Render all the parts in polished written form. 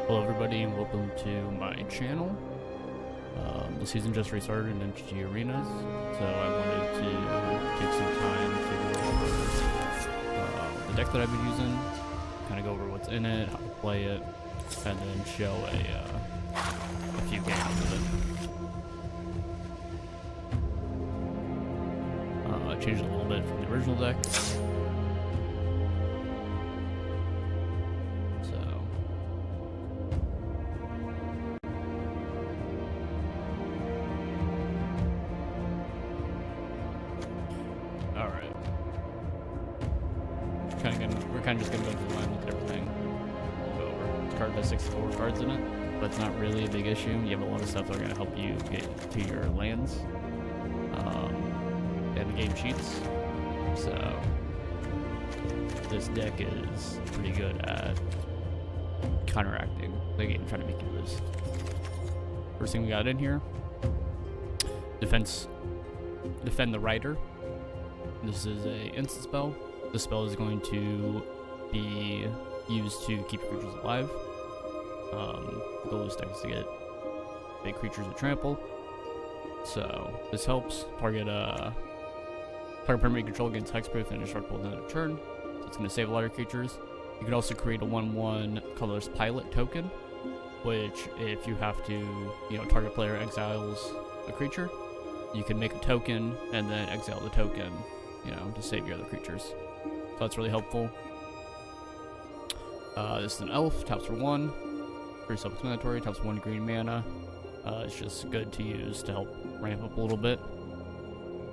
Hello everybody and welcome to my channel. The season just restarted in MTG Arena, so I wanted to take some time to go over the deck that I've been using, kind of go over what's in it, how to play it, and then show a few games of it. I changed it a little bit from the original deck. Alright. We're kind of just going to go through the line, look at everything. Go over. This card has 64 cards in it, but it's not really a big issue. You have a lot of stuff that are going to help you get to your lands. And the game cheats. So, this deck is pretty good at counteracting the game, trying to make you lose. First thing we got in here, Defend the Rider. This is a instant spell. The spell is going to be used to keep your creatures alive. The goal is to get big creatures with trample. So this helps target permanent control against hexproof and indestructible within a turn. So it's going to save a lot of creatures. You can also create a 1/1 colorless pilot token, which if you have to, target player exiles a creature, you can make a token and then exile the token, to save your other creatures. So that's really helpful. This is an elf, taps for 1. Pretty self-explanatory, taps 1 green mana. It's just good to use to help ramp up a little bit.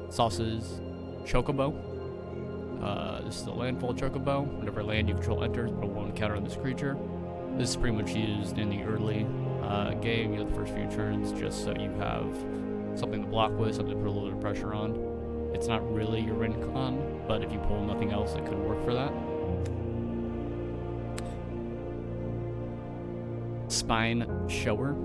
Sauce's Chocobo. This is the landfall Chocobo. Whenever land you control enters, put 1 counter on this creature. This is pretty much used in the early game, the first few turns, just so you have something to block with, something to put a little bit of pressure on. It's not really your win con, but if you pull nothing else, it could work for that. Spine Shower.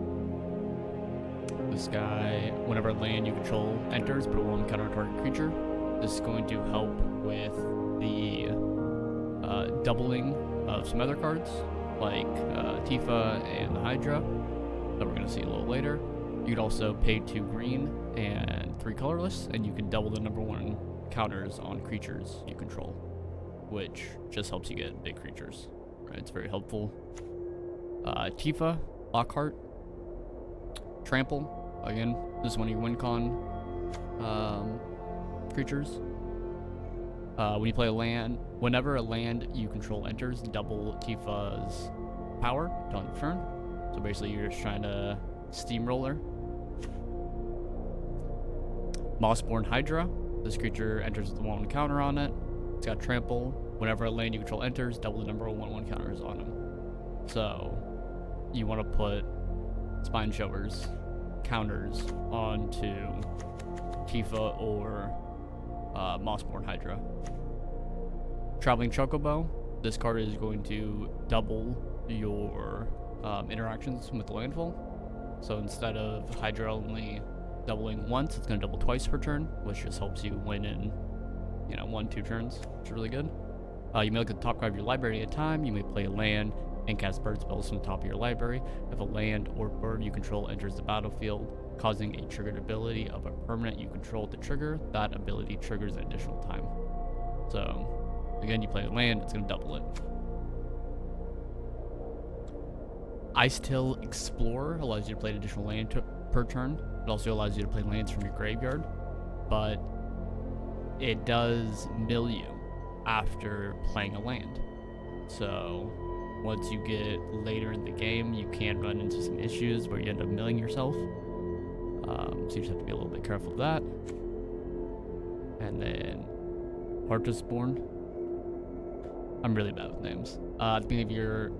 This guy, whenever land you control enters, put 1 counter on target creature. This is going to help with the doubling of some other cards, like Tifa and the Hydra, that we're going to see a little later. You can also pay 2 green and 3 colorless, and you can double the number 1 counters on creatures you control, which just helps you get big creatures. Right? It's very helpful. Tifa, Lockhart, Trample. Again, this is one of your win con creatures. When you play a land, whenever a land you control enters, double Tifa's power on the turn. So basically, you're just trying to steamroller. Mossborn Hydra. This creature enters with 1 counter on it. It's got trample. Whenever a land you control enters, double the number of 1/1 counters on him. So you want to put Spine Showers counters onto Tifa or Mossborn Hydra. Traveling Chocobo. This card is going to double your interactions with the landfall. So instead of Hydra only doubling once, it's going to double twice per turn, which just helps you win in, 1-2 turns, which is really good. You may look at the top card of your library at a time. You may play a land and cast bird spells from the top of your library. If a land or bird you control enters the battlefield, causing a triggered ability of a permanent you control to trigger, that ability triggers an additional time. So, again, you play a land, it's going to double it. Icetail Explorer allows you to play an additional land per turn. It also allows you to play lands from your graveyard, but it does mill you after playing a land. So once you get later in the game, you can run into some issues where you end up milling yourself. So you just have to be a little bit careful of that. And then Heartesborn. I'm really bad with names. At the beginning of your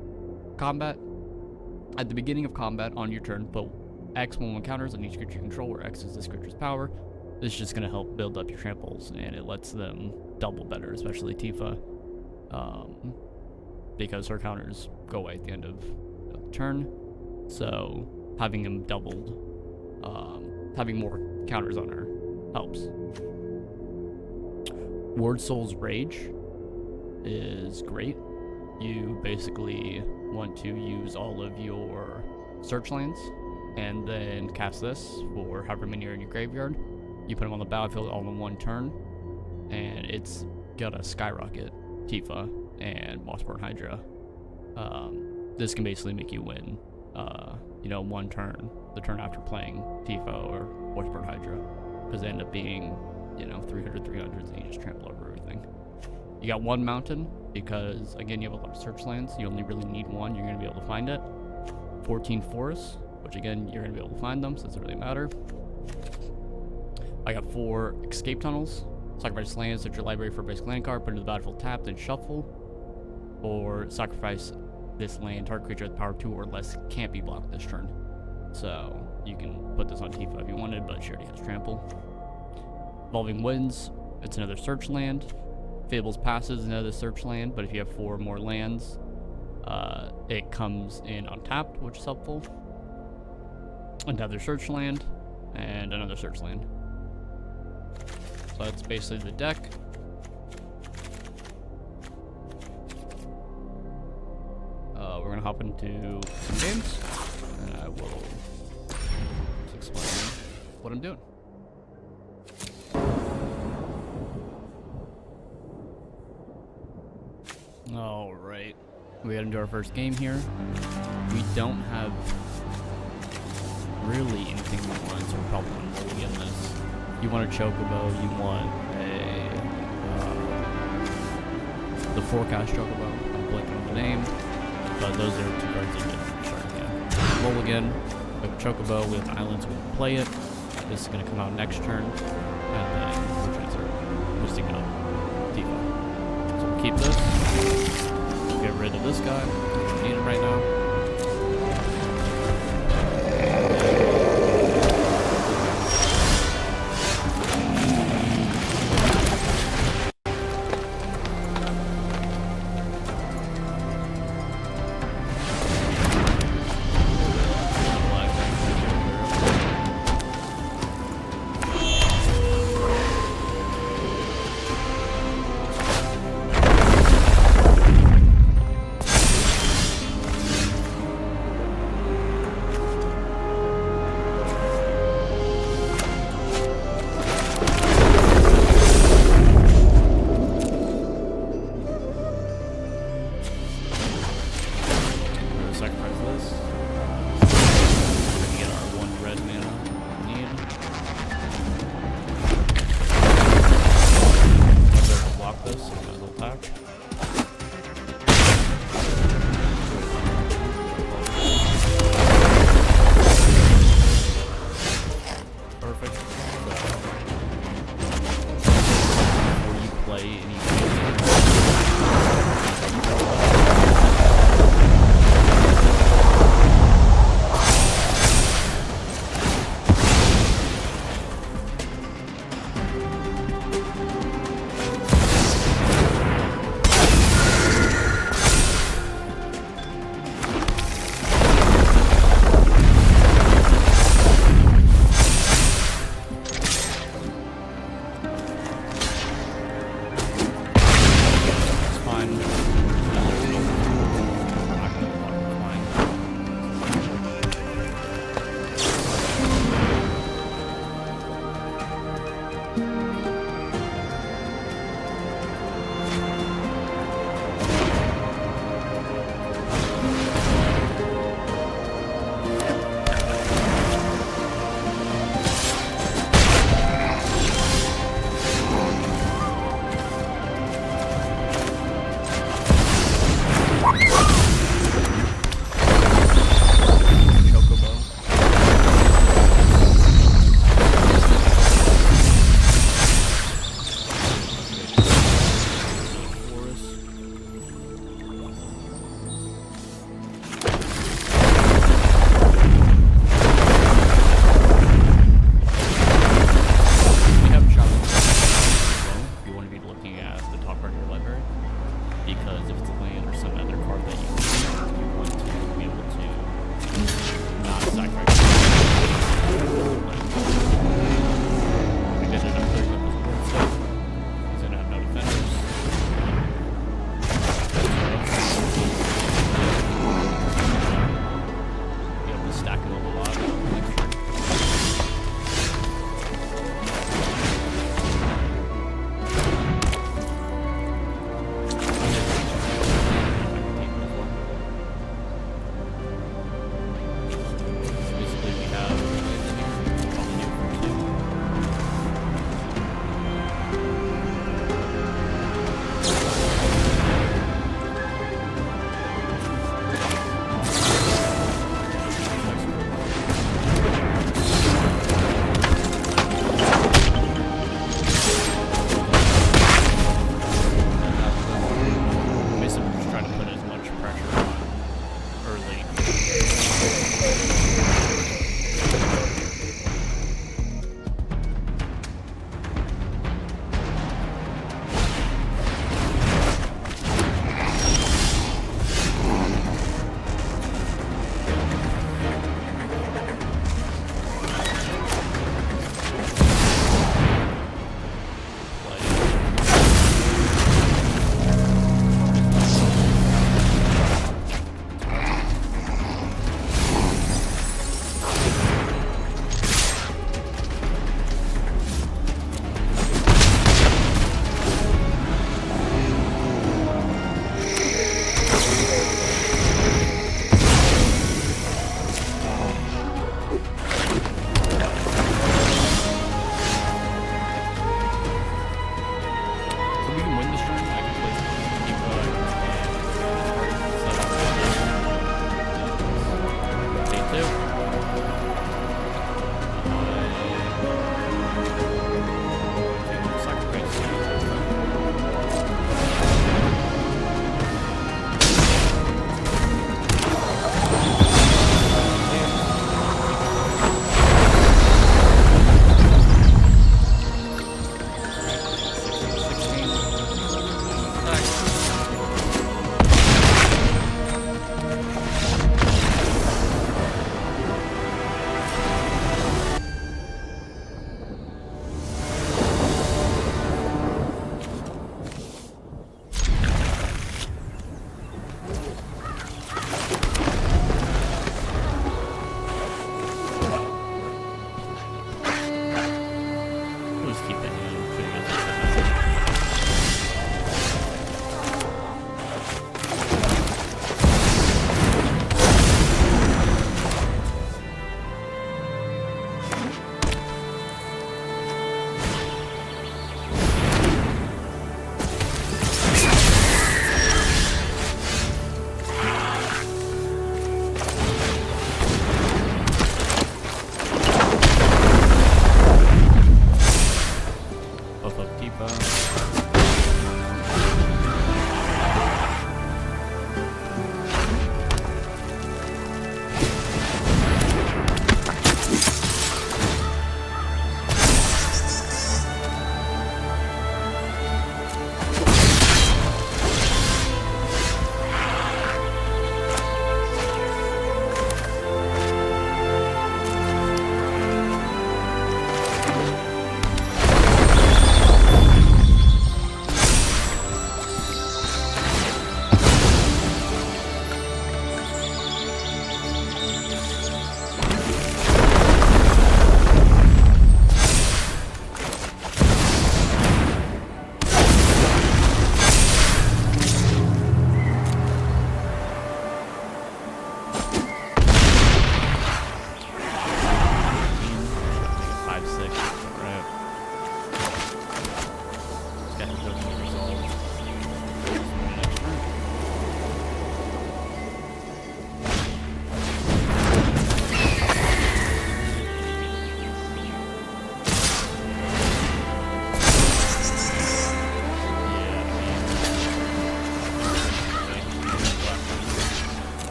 combat, at the beginning of combat on your turn, put X 1/1 counters on each creature you control, where X is this creature's power. This is just going to help build up your tramples, and it lets them double better, especially Tifa, because her counters go away at the end of the turn. So having them doubled, having more counters on her helps. Ward Soul's Rage is great. you basically want to use all of your search lands and then cast this for however many are in your graveyard. You put them on the battlefield all in one turn, and it's gonna skyrocket Tifa and Mossborn Hydra. This can basically make you win, one turn, the turn after playing Tifa or Mossborn Hydra, because they end up being, 300, 300s, and you just trample over everything. You got one mountain, because again, you have a lot of search lands. You only really need one, you're gonna be able to find it. 14 forests, which again, you're gonna be able to find them, so it doesn't really matter. I got 4 escape tunnels. Sacrifice lands, search your library for a basic land card, put it into the battlefield tapped, then shuffle. Or sacrifice this land, target creature with power 2 or less can't be blocked this turn. So you can put this on Tifa if you wanted, but she already has trample. Evolving Winds, it's another search land. Fable's Passes is another search land, but if you have 4 more lands, it comes in untapped, which is helpful. Another search land, and another search land. So that's basically the deck. We're gonna hop into some games, and I will explain what I'm doing. All right, we got into our first game here. We don't have really anything we want, so we're probably gonna mulligan this. You want a Chocobo, you want the Forecast Chocobo. I'm blanking on the name, but those are 2 cards that you get from the start again. Mulligan, we have a Chocobo, we have Islands, we can play it. This is going to come out next turn, and then we're transfer boosting up Tifa. So we'll keep this, get rid of this guy, we don't need him right now.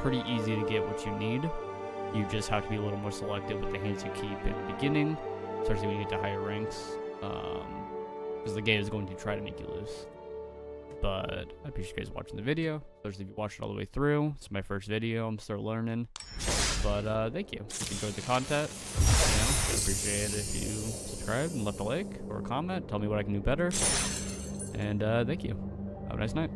pretty easy to get what you need. You just have to be a little more selective with the hands you keep in the beginning, especially when you get to higher ranks, because the game is going to try to make you lose. But I appreciate you guys watching the video, especially if you watched it all the way through. It's my first video, I'm still learning. But thank you. If you enjoyed the content, I appreciate it if you subscribed and left a like or a comment. Tell me what I can do better. And thank you. Have a nice night.